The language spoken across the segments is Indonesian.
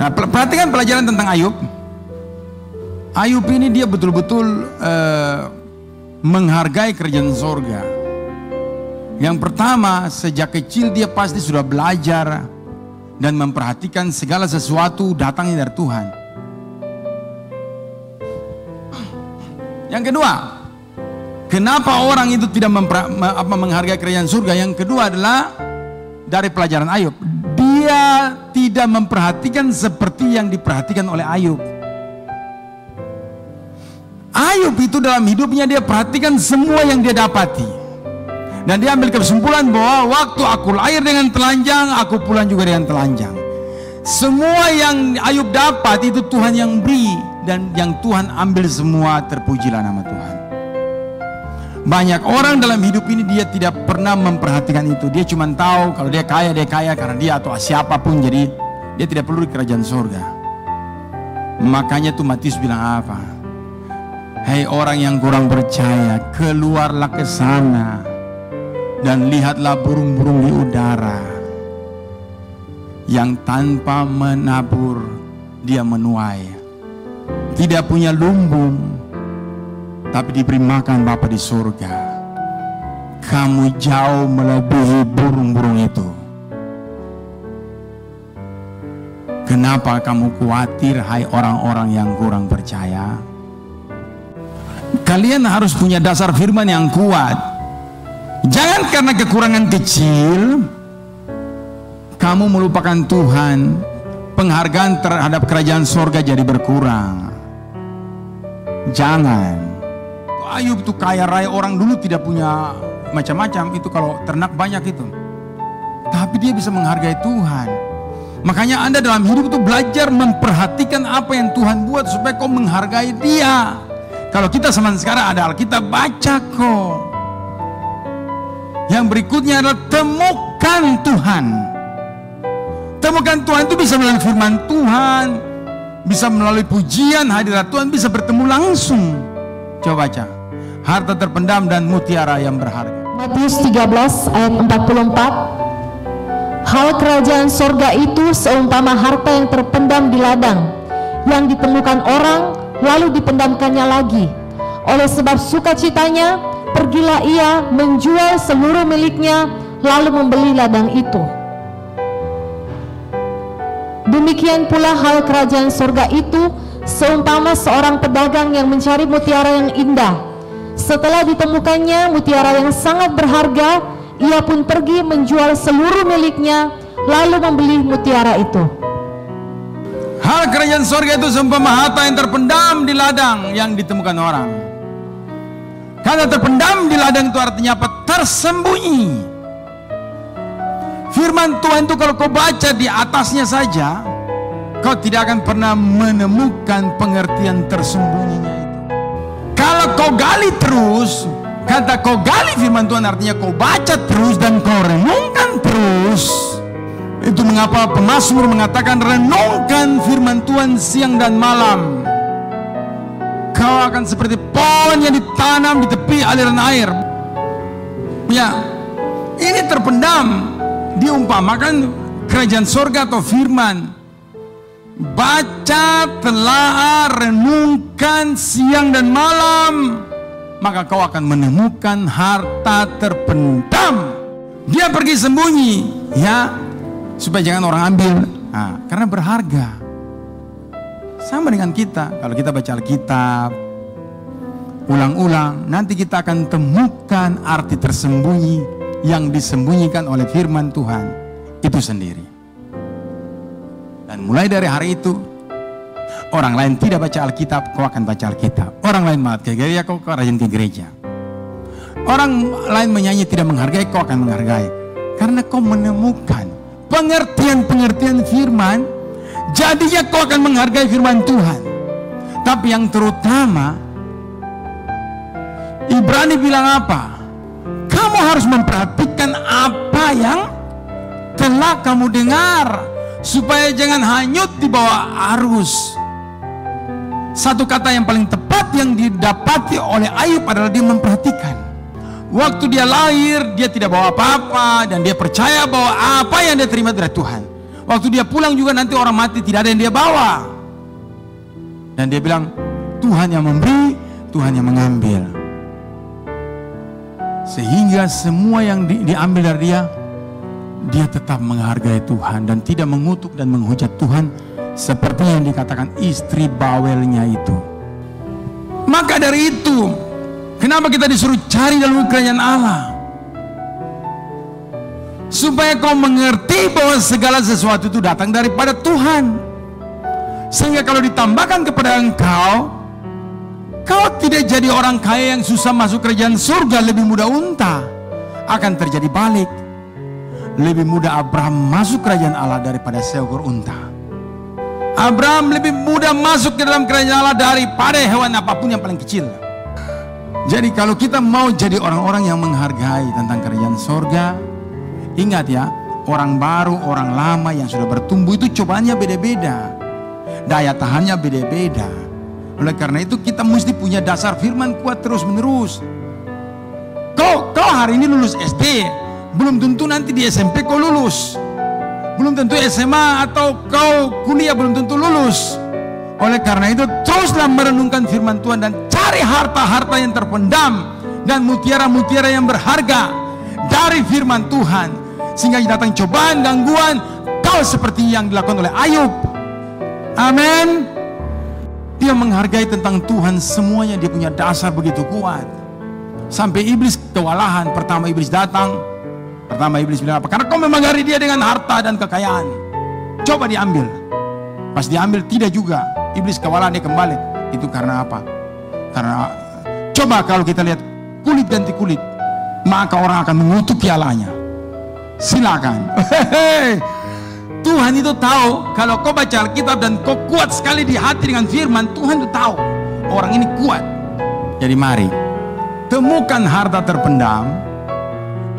Nah, perhatikan pelajaran tentang Ayub. Ayub ini dia betul-betul menghargai kerajaan sorga. Yang pertama, sejak kecil dia pasti sudah belajar dan memperhatikan segala sesuatu datangnya dari Tuhan. Yang kedua, kenapa orang itu tidak menghargai kerajaan surga? Yang kedua adalah dari pelajaran Ayub. Dia tidak memperhatikan seperti yang diperhatikan oleh Ayub. Ayub itu dalam hidupnya dia perhatikan semua yang dia dapati. Dan dia ambil kesimpulan bahwa waktu aku lahir dengan telanjang, aku pulang juga dengan telanjang. Semua yang Ayub dapat itu Tuhan yang beri, dan yang Tuhan ambil semua, terpujilah nama Tuhan. Banyak orang dalam hidup ini dia tidak pernah memperhatikan itu. Dia cuma tahu kalau dia kaya karena dia atau siapapun, jadi dia tidak perlu di kerajaan surga. Makanya tuh Matius bilang apa? Hei orang yang kurang percaya, keluarlah ke sana dan lihatlah burung-burung di udara yang tanpa menabur dia menuai, tidak punya lumbung, tapi diberi makan Bapa di surga. Kamu jauh melebihi burung-burung itu. Kenapa kamu khawatir, hai orang-orang yang kurang percaya? Kalian harus punya dasar firman yang kuat. Jangan karena kekurangan kecil kamu melupakan Tuhan, penghargaan terhadap kerajaan surga jadi berkurang. Jangan. Ayub tuh kaya raya, orang dulu tidak punya macam-macam itu, kalau ternak banyak itu. Tapi dia bisa menghargai Tuhan. Makanya Anda dalam hidup itu belajar memperhatikan apa yang Tuhan buat supaya kau menghargai Dia. Kalau kita zaman sekarang ada Alkitab, baca kok. Yang berikutnya adalah temukan Tuhan. Temukan Tuhan itu bisa melalui firman Tuhan, bisa melalui pujian hadirat Tuhan, bisa bertemu langsung. Coba baca. Harta terpendam dan mutiara yang berharga. Matius 13 ayat 44. Hal kerajaan sorga itu seumpama harta yang terpendam di ladang, yang ditemukan orang lalu dipendamkannya lagi. Oleh sebab sukacitanya, pergilah ia menjual seluruh miliknya lalu membeli ladang itu. Demikian pula hal kerajaan sorga itu seumpama seorang pedagang yang mencari mutiara yang indah. Setelah ditemukannya mutiara yang sangat berharga, ia pun pergi menjual seluruh miliknya lalu membeli mutiara itu. Hal kerajaan surga itu seumpama harta yang terpendam di ladang yang ditemukan orang. Kata terpendam di ladang itu artinya apa? Tersembunyi. Firman Tuhan itu kalau kau baca di atasnya saja, kau tidak akan pernah menemukan pengertian tersembunyinya itu. Kalau kau gali terus, kata kau gali firman Tuhan artinya kau baca terus dan kau renungkan terus. Itu mengapa pemazmur mengatakan renungkan firman Tuhan siang dan malam. Kau akan seperti pohon yang ditanam di tepi aliran air. Ya, ini terpendam. Diumpamakan kerajaan surga atau firman. Baca, telaah, renungkan siang dan malam, maka kau akan menemukan harta terpendam. Dia pergi sembunyi, ya, supaya jangan orang ambil. Nah, karena berharga. Sama dengan kita, kalau kita baca Alkitab ulang-ulang, nanti kita akan temukan arti tersembunyi yang disembunyikan oleh firman Tuhan itu sendiri. Dan mulai dari hari itu, orang lain tidak baca Alkitab, kau akan baca Alkitab. Orang lain malah ke gereja, kau rajin ke gereja. Orang lain menyanyi tidak menghargai, kau akan menghargai. Karena kau menemukan pengertian-pengertian firman, jadinya kau akan menghargai firman Tuhan. Tapi yang terutama, Ibrani bilang apa? Kamu harus memperhatikan apa yang telah kamu dengar, supaya jangan hanyut di bawah arus. Satu kata yang paling tepat yang didapati oleh Ayub adalah dia memperhatikan. Waktu dia lahir, dia tidak bawa apa-apa, dan dia percaya bahwa apa yang dia terima dari Tuhan. Waktu dia pulang juga nanti orang mati tidak ada yang dia bawa. Dan dia bilang, Tuhan yang memberi, Tuhan yang mengambil. Sehingga semua yang diambil dari dia tetap menghargai Tuhan dan tidak mengutuk dan menghujat Tuhan seperti yang dikatakan istri bawelnya itu. Maka dari itu, kenapa kita disuruh cari dalam kerajaan Allah? Supaya kau mengerti bahwa segala sesuatu itu datang daripada Tuhan. Sehingga kalau ditambahkan kepada engkau, kau tidak jadi orang kaya yang susah masuk kerajaan surga, lebih mudah unta. Akan terjadi balik. Lebih mudah Abraham masuk kerajaan Allah daripada seekor unta. Abraham lebih mudah masuk ke dalam kerajaan Allah daripada hewan apapun yang paling kecil. Jadi kalau kita mau jadi orang-orang yang menghargai tentang kerajaan surga, ingat ya, orang baru, orang lama yang sudah bertumbuh itu cobaannya beda-beda. Daya tahannya beda-beda. Oleh karena itu kita mesti punya dasar firman kuat terus-menerus. Kau hari ini lulus SD, belum tentu nanti di SMP kau lulus. Belum tentu SMA atau kau kuliah belum tentu lulus. Oleh karena itu teruslah merenungkan firman Tuhan dan cari harta-harta yang terpendam dan mutiara-mutiara yang berharga dari firman Tuhan. Sehingga datang cobaan, gangguan, kau seperti yang dilakukan oleh Ayub. Amin. Dia menghargai tentang Tuhan, semuanya dia punya dasar begitu kuat. Sampai iblis kewalahan. Pertama iblis datang, pertama iblis bilang apa? Karena kau memagari dia dengan harta dan kekayaan. Coba diambil. Pas diambil tidak juga. Iblis kewalahan, dia kembali. Itu karena apa? Karena coba kalau kita lihat kulit ganti kulit, maka orang akan mengutuki Allahnya. Silakan. Tuhan itu tahu kalau kau baca Alkitab dan kau kuat sekali di hati dengan firman, Tuhan itu tahu orang ini kuat. Jadi mari temukan harta terpendam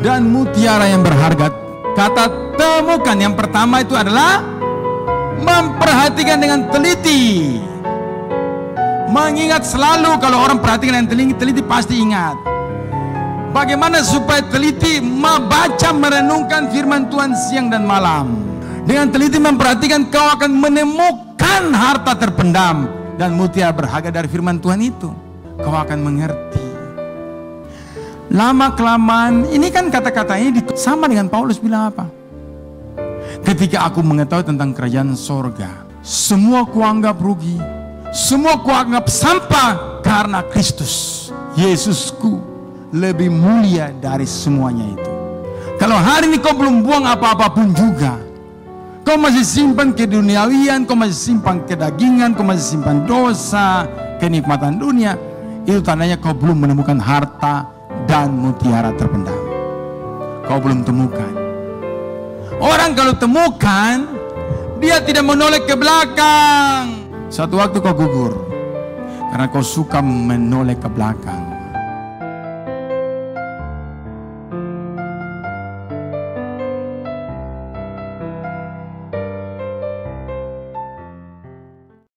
dan mutiara yang berharga. Kata temukan yang pertama itu adalah memperhatikan dengan teliti. Mengingat selalu, kalau orang perhatikan dengan teliti pasti ingat. Bagaimana supaya teliti membaca merenungkan firman Tuhan siang dan malam. Dengan teliti memperhatikan, kau akan menemukan harta terpendam dan mutiara berharga dari firman Tuhan itu. Kau akan mengerti. Lama kelamaan, ini kan kata-katanya sama dengan Paulus bilang apa? Ketika aku mengetahui tentang kerajaan sorga, semua kuanggap rugi, semua kuanggap sampah karena Kristus Yesusku lebih mulia dari semuanya itu. Kalau hari ini kau belum buang apa-apapun juga, kau masih simpan keduniawian, kau masih simpan kedagingan, kau masih simpan dosa, kenikmatan dunia, itu tandanya kau belum menemukan harta dan mutiara terpendam. Kau belum temukan. Orang kalau temukan, dia tidak menoleh ke belakang. Suatu waktu kau gugur karena kau suka menoleh ke belakang.